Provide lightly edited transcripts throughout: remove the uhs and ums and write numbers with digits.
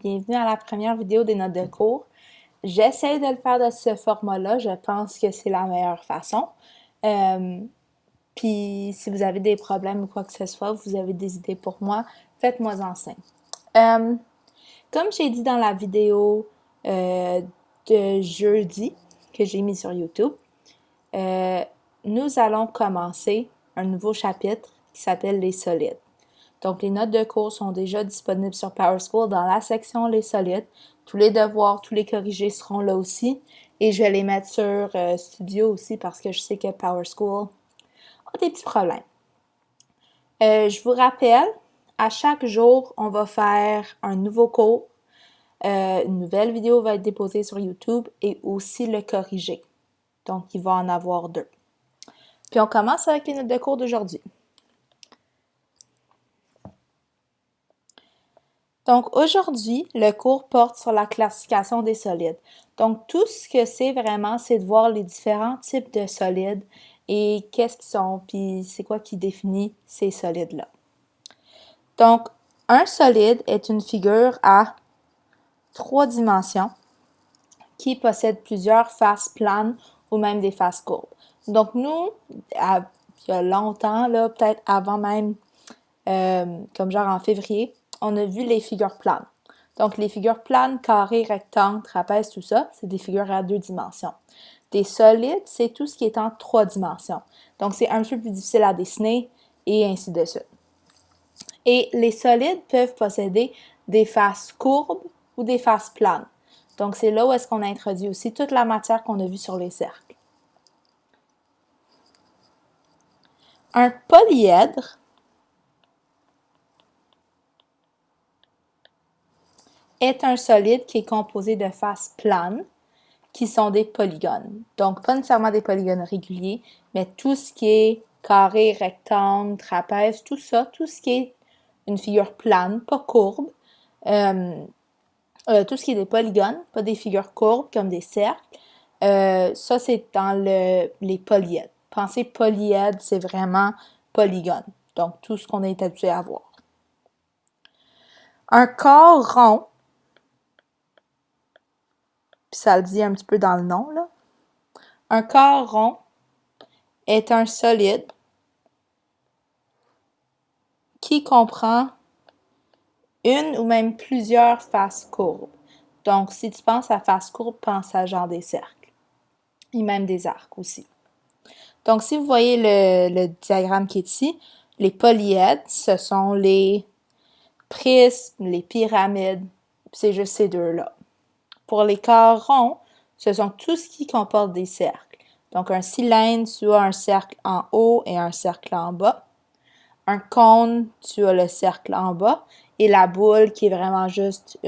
bienvenue à la première vidéo des notes de cours. J'essaie de le faire de ce format-là, je pense que c'est la meilleure façon. Puis si vous avez des problèmes ou quoi que ce soit, vous avez des idées pour moi, faites-moi en signe. Comme j'ai dit dans la vidéo de jeudi que j'ai mis sur YouTube, nous allons commencer un nouveau chapitre qui s'appelle les solides. Donc, les notes de cours sont déjà disponibles sur PowerSchool dans la section Les solides. Tous les devoirs, tous les corrigés seront là aussi. Et je vais les mettre sur Studio aussi parce que je sais que PowerSchool a des petits problèmes. Je vous rappelle, à chaque jour, on va faire un nouveau cours. Une nouvelle vidéo va être déposée sur YouTube et aussi le corrigé. Donc, il va en avoir 2. Puis, on commence avec les notes de cours d'aujourd'hui. Donc, aujourd'hui, le cours porte sur la classification des solides. Donc, tout ce que c'est vraiment, c'est de voir les différents types de solides et qu'est-ce qu'ils sont, puis c'est quoi qui définit ces solides-là. Donc, un solide est une figure à 3 dimensions qui possède plusieurs faces planes ou même des faces courbes. Donc, nous, il y a longtemps, là, peut-être avant même, comme genre en février, on a vu les figures planes. Donc, les figures planes, carrés, rectangles, trapèzes, tout ça, c'est des figures à 2 dimensions. Des solides, c'est tout ce qui est en 3 dimensions. Donc, c'est un peu plus difficile à dessiner et ainsi de suite. Et les solides peuvent posséder des faces courbes ou des faces planes. Donc, c'est là où est-ce qu'on a introduit aussi toute la matière qu'on a vue sur les cercles. Un polyèdre est un solide qui est composé de faces planes, qui sont des polygones. Donc, pas nécessairement des polygones réguliers, mais tout ce qui est carré, rectangle, trapèze, tout ça, tout ce qui est une figure plane, pas courbe, tout ce qui est des polygones, pas des figures courbes comme des cercles, ça c'est dans les polyèdres. Pensez polyèdre, c'est vraiment polygone. Donc, tout ce qu'on est habitué à voir. Un corps rond, puis ça le dit un petit peu dans le nom, là. Un corps rond est un solide qui comprend une ou même plusieurs faces courbes. Donc, si tu penses à face courbe, pense à genre des cercles et même des arcs aussi. Donc, si vous voyez le diagramme qui est ici, les polyèdres, ce sont les prismes, les pyramides, c'est juste ces deux-là. Pour les corps ronds, ce sont tout ce qui comporte des cercles. Donc, un cylindre, tu as un cercle en haut et un cercle en bas. Un cône, tu as le cercle en bas. Et la boule qui est vraiment juste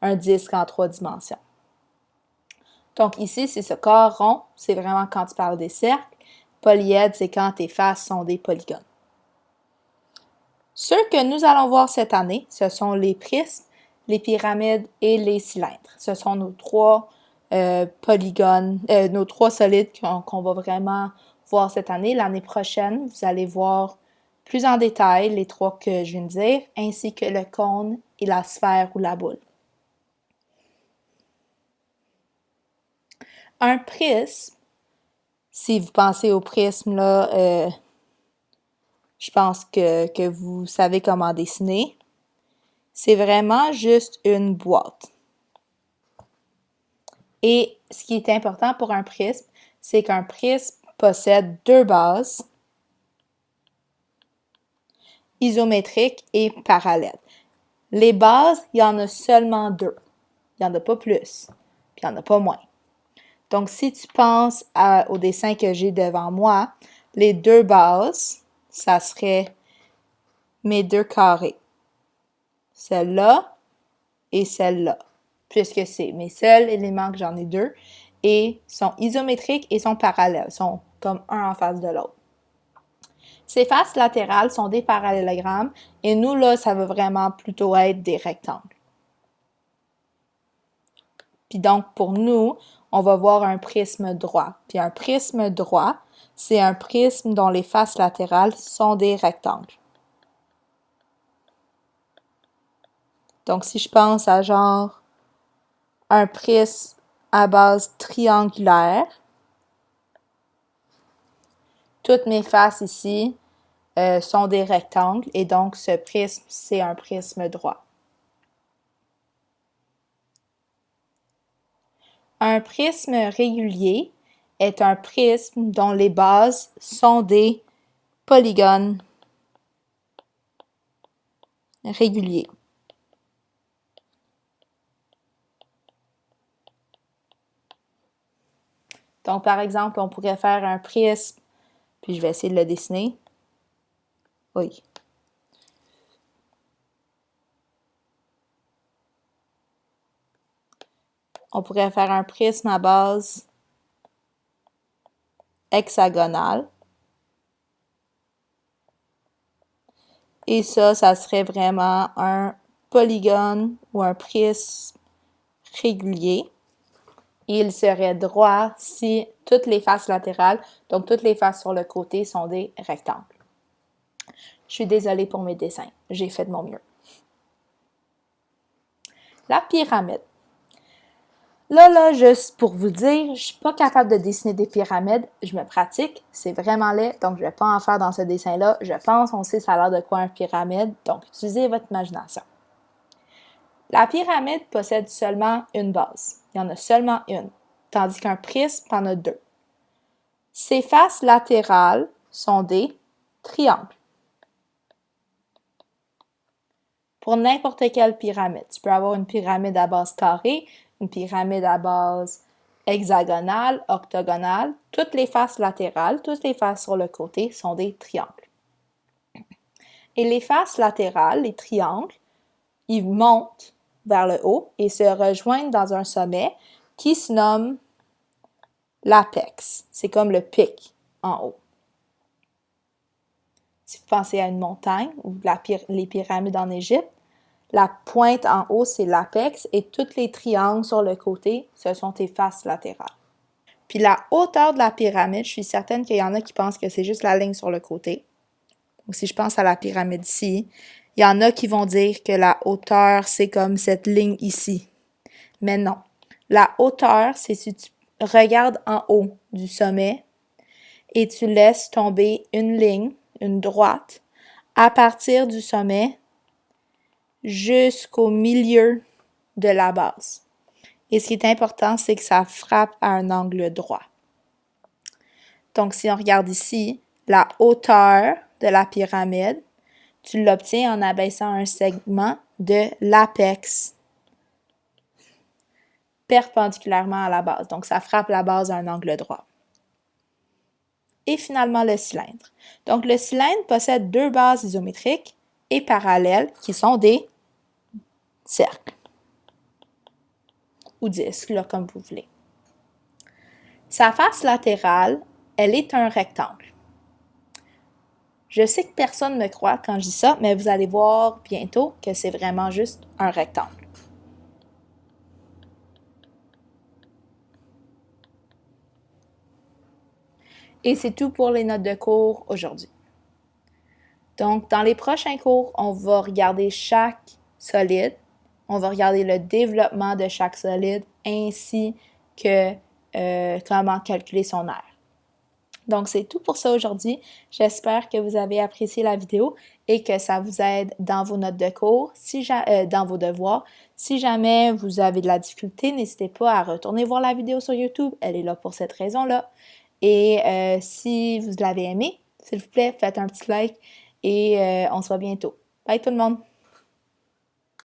un disque en 3 dimensions. Donc, ici, c'est ce corps rond. C'est vraiment quand tu parles des cercles. Polyèdre, c'est quand tes faces sont des polygones. Ceux que nous allons voir cette année, ce sont les prismes, les pyramides et les cylindres. Ce sont nos 3 polygones, nos 3 solides qu'on va vraiment voir cette année. L'année prochaine, vous allez voir plus en détail les 3 que je viens de dire, ainsi que le cône et la sphère ou la boule. Un prisme, si vous pensez au prisme, là, je pense que vous savez comment dessiner. C'est vraiment juste une boîte. Et ce qui est important pour un prisme, c'est qu'un prisme possède 2 bases, isométriques et parallèles. Les bases, il y en a seulement 2. Il n'y en a pas plus, puis il n'y en a pas moins. Donc, si tu penses au dessin que j'ai devant moi, les 2 bases, ça serait mes 2 carrés. Celle-là et celle-là, puisque c'est mes seuls éléments que j'en ai 2, et sont isométriques et sont parallèles, sont comme un en face de l'autre. Ces faces latérales sont des parallélogrammes, et nous, là, ça va vraiment plutôt être des rectangles. Puis donc, pour nous, on va voir un prisme droit. Puis un prisme droit, c'est un prisme dont les faces latérales sont des rectangles. Donc, si je pense à genre un prisme à base triangulaire, toutes mes faces ici sont des rectangles et donc ce prisme, c'est un prisme droit. Un prisme régulier est un prisme dont les bases sont des polygones réguliers. Donc, par exemple, on pourrait faire un prisme, puis je vais essayer de le dessiner. Oui. On pourrait faire un prisme à base hexagonale. Et ça serait vraiment un polygone ou un prisme régulier. Et il serait droit si toutes les faces latérales, donc toutes les faces sur le côté, sont des rectangles. Je suis désolée pour mes dessins. J'ai fait de mon mieux. La pyramide. Là, juste pour vous dire, je suis pas capable de dessiner des pyramides. Je me pratique, c'est vraiment laid, donc je vais pas en faire dans ce dessin-là. Je pense, on sait ça a l'air de quoi une pyramide, donc utilisez votre imagination. La pyramide possède seulement une base. Il y en a seulement une, tandis qu'un prisme en a deux. Ses faces latérales sont des triangles. Pour n'importe quelle pyramide, tu peux avoir une pyramide à base carrée, une pyramide à base hexagonale, octogonale. Toutes les faces latérales, toutes les faces sur le côté sont des triangles. Et les faces latérales, les triangles, ils montent vers le haut et se rejoignent dans un sommet qui se nomme l'apex. C'est comme le pic en haut. Si vous pensez à une montagne ou les pyramides en Égypte, la pointe en haut, c'est l'apex et tous les triangles sur le côté, ce sont tes faces latérales. Puis la hauteur de la pyramide, je suis certaine qu'il y en a qui pensent que c'est juste la ligne sur le côté. Donc si je pense à la pyramide ici, il y en a qui vont dire que la hauteur, c'est comme cette ligne ici. Mais non. La hauteur, c'est si tu regardes en haut du sommet et tu laisses tomber une ligne, une droite, à partir du sommet jusqu'au milieu de la base. Et ce qui est important, c'est que ça frappe à un angle droit. Donc, si on regarde ici, la hauteur de la pyramide, tu l'obtiens en abaissant un segment de l'apex perpendiculairement à la base. Donc, ça frappe la base à un angle droit. Et finalement, le cylindre. Donc, le cylindre possède deux bases isométriques et parallèles qui sont des cercles ou disques, là, comme vous voulez. Sa face latérale, elle est un rectangle. Je sais que personne ne me croit quand je dis ça, mais vous allez voir bientôt que c'est vraiment juste un rectangle. Et c'est tout pour les notes de cours aujourd'hui. Donc, dans les prochains cours, on va regarder chaque solide, on va regarder le développement de chaque solide ainsi que comment calculer son aire. Donc, c'est tout pour ça aujourd'hui. J'espère que vous avez apprécié la vidéo et que ça vous aide dans vos notes de cours, dans vos devoirs. Si jamais vous avez de la difficulté, n'hésitez pas à retourner voir la vidéo sur YouTube. Elle est là pour cette raison-là. Et si vous l'avez aimé, s'il vous plaît, faites un petit like et on se voit bientôt. Bye tout le monde!